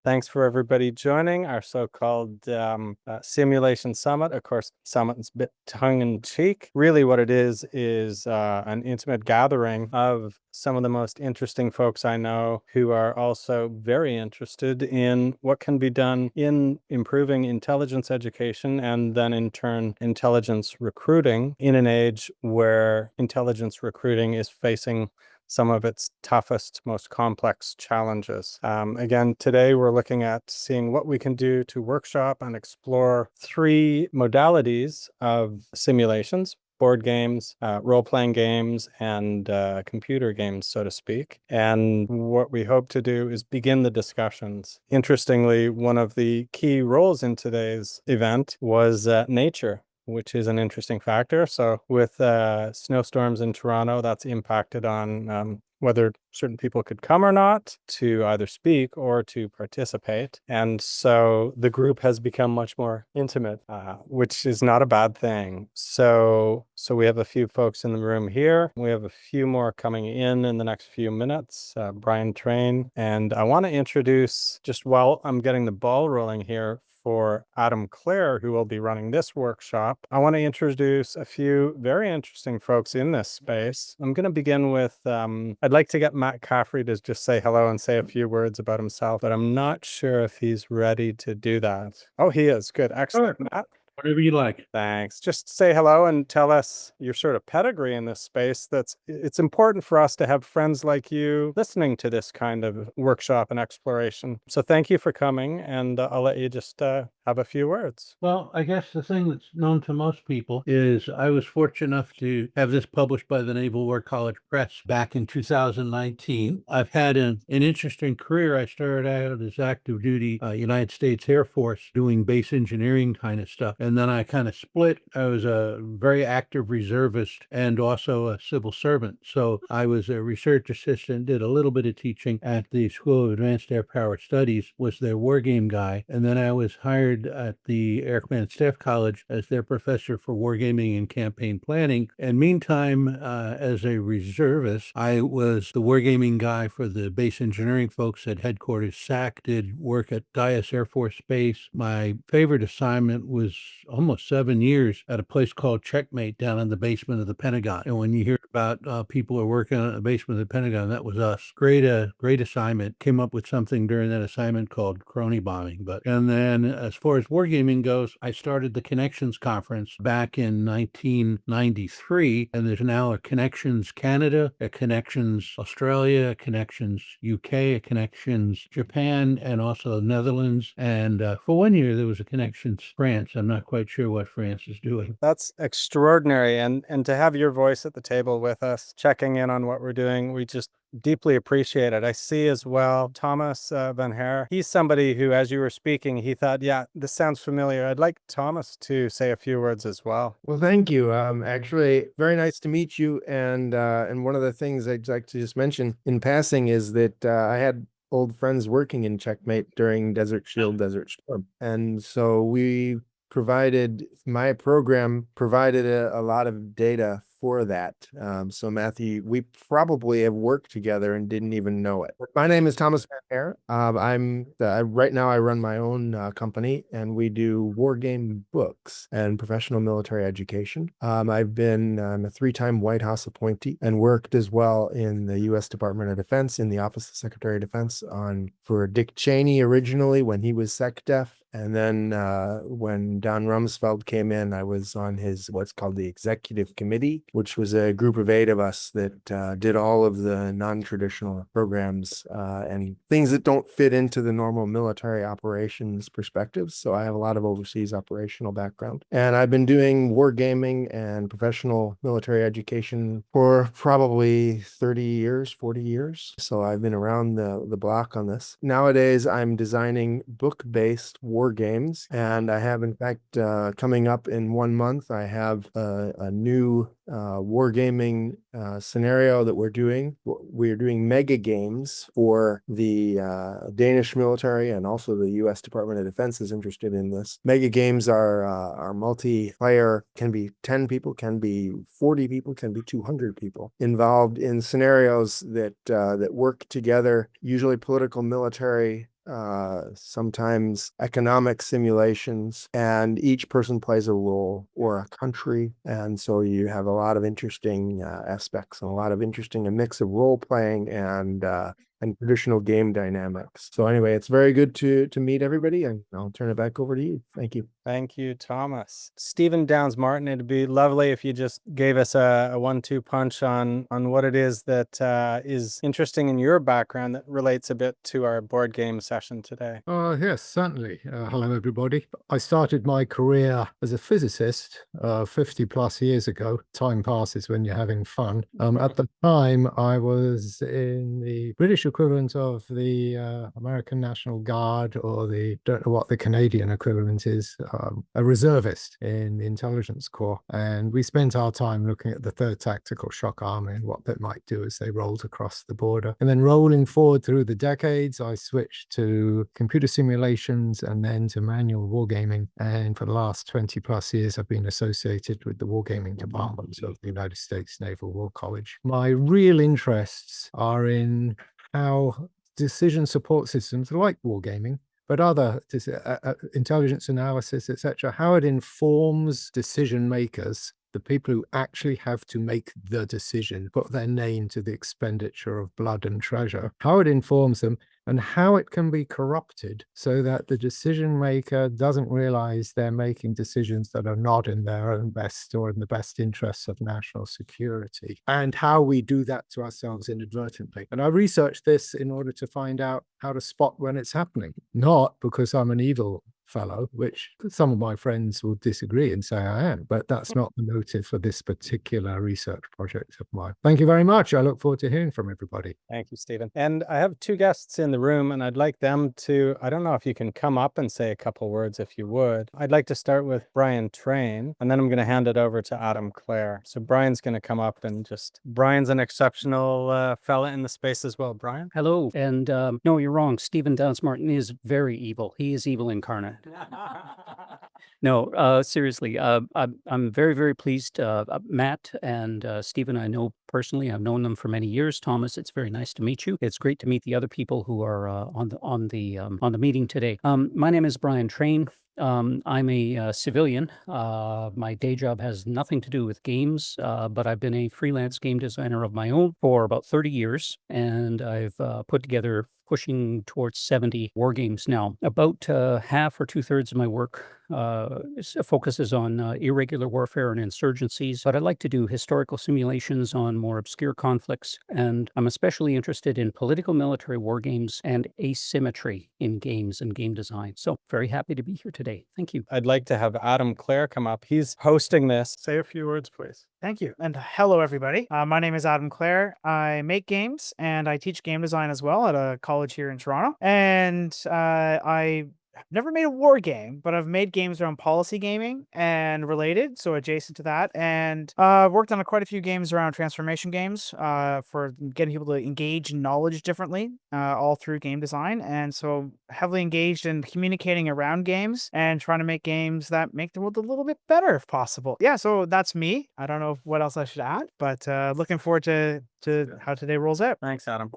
Thanks for everybody joining our so-called simulation summit. Of course, summit is a bit tongue-in-cheek. Really what it is an intimate gathering of some of the most interesting folks I know who are also very interested in what can be done in improving intelligence education and then in turn intelligence recruiting in an age where intelligence recruiting is facing some of its toughest, most complex challenges. Again, today we're looking at seeing what we can do to workshop and explore three modalities of simulations: board games, role-playing games, and computer games, so to speak. And what we hope to do is begin the discussions. Interestingly, one of the key roles in today's event was nature, which is an interesting factor. So with snowstorms in Toronto, that's impacted on whether certain people could come or not to either speak or to participate. And so the group has become much more intimate, which is not a bad thing. So we have a few folks in the room here. We have a few more coming in the next few minutes. Brian Train. And I want to introduce, just while I'm getting the ball rolling here, for Adam Clare, who will be running this workshop, I want to introduce a few very interesting folks in this space. I'm going to begin with, I'd like to get Matt Caffrey to just say hello and say a few words about himself, but I'm not sure if he's ready to do that. Oh, he is. Good. Excellent. Sure. Matt? Whatever you like. Thanks. Just say hello and tell us your sort of pedigree in this space. It's important for us to have friends like you listening to this kind of workshop and exploration. So thank you for coming, and I'll let you just have a few words. Well, I guess the thing that's known to most people is I was fortunate enough to have this published by the Naval War College Press back in 2019. I've had an interesting career. I started out as active duty United States Air Force doing base engineering kind of stuff. And then I kind of split. I was a very active reservist and also a civil servant. So I was a research assistant, did a little bit of teaching at the School of Advanced Air Power Studies, was their war game guy. And then I was hired at the Air Command Staff College as their professor for wargaming and campaign planning. And meantime, as a reservist, I was the wargaming guy for the base engineering folks at headquarters SAC, did work at Dyess Air Force Base. My favorite assignment was almost 7 years at a place called Checkmate down in the basement of the Pentagon. And when you hear about people who are working in the basement of the Pentagon, that was us. Great assignment. Came up with something during that assignment called crony bombing. And then as far as wargaming goes, I started the Connections Conference back in 1993, and there's now a Connections Canada, a Connections Australia, a Connections UK, a Connections Japan, and also the Netherlands. And for 1 year, there was a Connections France. I'm not quite sure what France is doing. That's extraordinary. And to have your voice at the table with us, checking in on what we're doing, we just deeply appreciate it. I see as well Thomas Van Haar. He's somebody who, as you were speaking, he thought, yeah, this sounds familiar. I'd like Thomas to say a few words as well. Well, thank you. Actually, very nice to meet you. And one of the things I'd like to just mention in passing is that I had old friends working in Checkmate during Desert Shield, Desert Storm. And so my program provided a lot of data for that. So Matthew, we probably have worked together and didn't even know it. My name is Thomas Van Haar. Right now I run my own company, and we do war game books and professional military education. I'm a 3-time White House appointee and worked as well in the U.S. Department of Defense in the Office of Secretary of Defense for Dick Cheney originally when he was SecDef. And then when Don Rumsfeld came in, I was on what's called the Executive Committee, which was a group of 8 of us that did all of the non-traditional programs and things that don't fit into the normal military operations perspectives. So I have a lot of overseas operational background. And I've been doing wargaming and professional military education for probably 30 years, 40 years. So I've been around the block on this. Nowadays, I'm designing book-based war games, and I have, in fact, coming up in 1 month, I have a new wargaming scenario that we're doing. We're doing mega games for the Danish military, and also the U.S. Department of Defense is interested in this. Mega games are multiplayer, can be 10 people, can be 40 people, can be 200 people involved in scenarios that work together, usually political, military, sometimes economic simulations, and each person plays a role or a country. And so you have a lot of interesting aspects and a lot of interesting, a mix of role playing and traditional game dynamics. So anyway, it's very good to meet everybody, and I'll turn it back over to you. Thank you. Thank you, Thomas. Stephen Downs Martin, it'd be lovely if you just gave us a 1-2 punch on what it is that is interesting in your background that relates a bit to our board game session today. Yes, certainly. Hello, everybody. I started my career as a physicist 50 plus years ago. Time passes when you're having fun. At the time, I was in the British equivalent of the American National Guard, or don't know what the Canadian equivalent is, a reservist in the Intelligence Corps. And we spent our time looking at the 3rd Tactical Shock Army and what they might do as they rolled across the border. And then rolling forward through the decades, I switched to computer simulations and then to manual wargaming. And for the last 20 plus years, I've been associated with the wargaming department of the United States Naval War College. My real interests are in how decision support systems like wargaming, but other intelligence analysis, etc., how it informs decision makers, the people who actually have to make the decision, put their name to the expenditure of blood and treasure, how it informs them, and how it can be corrupted so that the decision maker doesn't realize they're making decisions that are not in their own best or in the best interests of national security, and how we do that to ourselves inadvertently. And I researched this in order to find out how to spot when it's happening, not because I'm an evil fellow, which some of my friends will disagree and say I am, but that's not the motive for this particular research project of mine. Thank you very much. I look forward to hearing from everybody. Thank you, Stephen. And I have 2 guests in the room, and I'd like them to, I don't know if you can come up and say a couple words if you would. I'd like to start with Brian Train, and then I'm going to hand it over to Adam Clare. So Brian's going to come up and Brian's an exceptional fella in the space as well. Brian? Hello. And no, you're wrong. Stephen Downs Martin is very evil. He is evil incarnate. No, seriously, I'm very, very pleased. Matt and Stephen, I know personally. I've known them for many years. Thomas, it's very nice to meet you. It's great to meet the other people who are on the meeting today. My name is Brian Train. I'm a civilian. My day job has nothing to do with games, but I've been a freelance game designer of my own for about 30 years, and I've put together pushing towards 70 war games now. About half or 2/3 of my work focuses on irregular warfare and insurgencies, but I like to do historical simulations on more obscure conflicts, and I'm especially interested in political military war games and asymmetry in games and game design. So very happy to be here today. Thank you. I'd like to have Adam Clare come up. He's hosting this. Say a few words, please. Thank you. And hello, everybody. My name is Adam Clare. I make games and I teach game design as well at a college here in Toronto. And I've never made a war game, but I've made games around policy gaming and related, so adjacent to that. And worked on quite a few games around transformation games for getting people to engage in knowledge differently, all through game design. And so heavily engaged in communicating around games and trying to make games that make the world a little bit better if possible. Yeah, so that's me. I don't know what else I should add, but looking forward to how today rolls out. Thanks, Adam.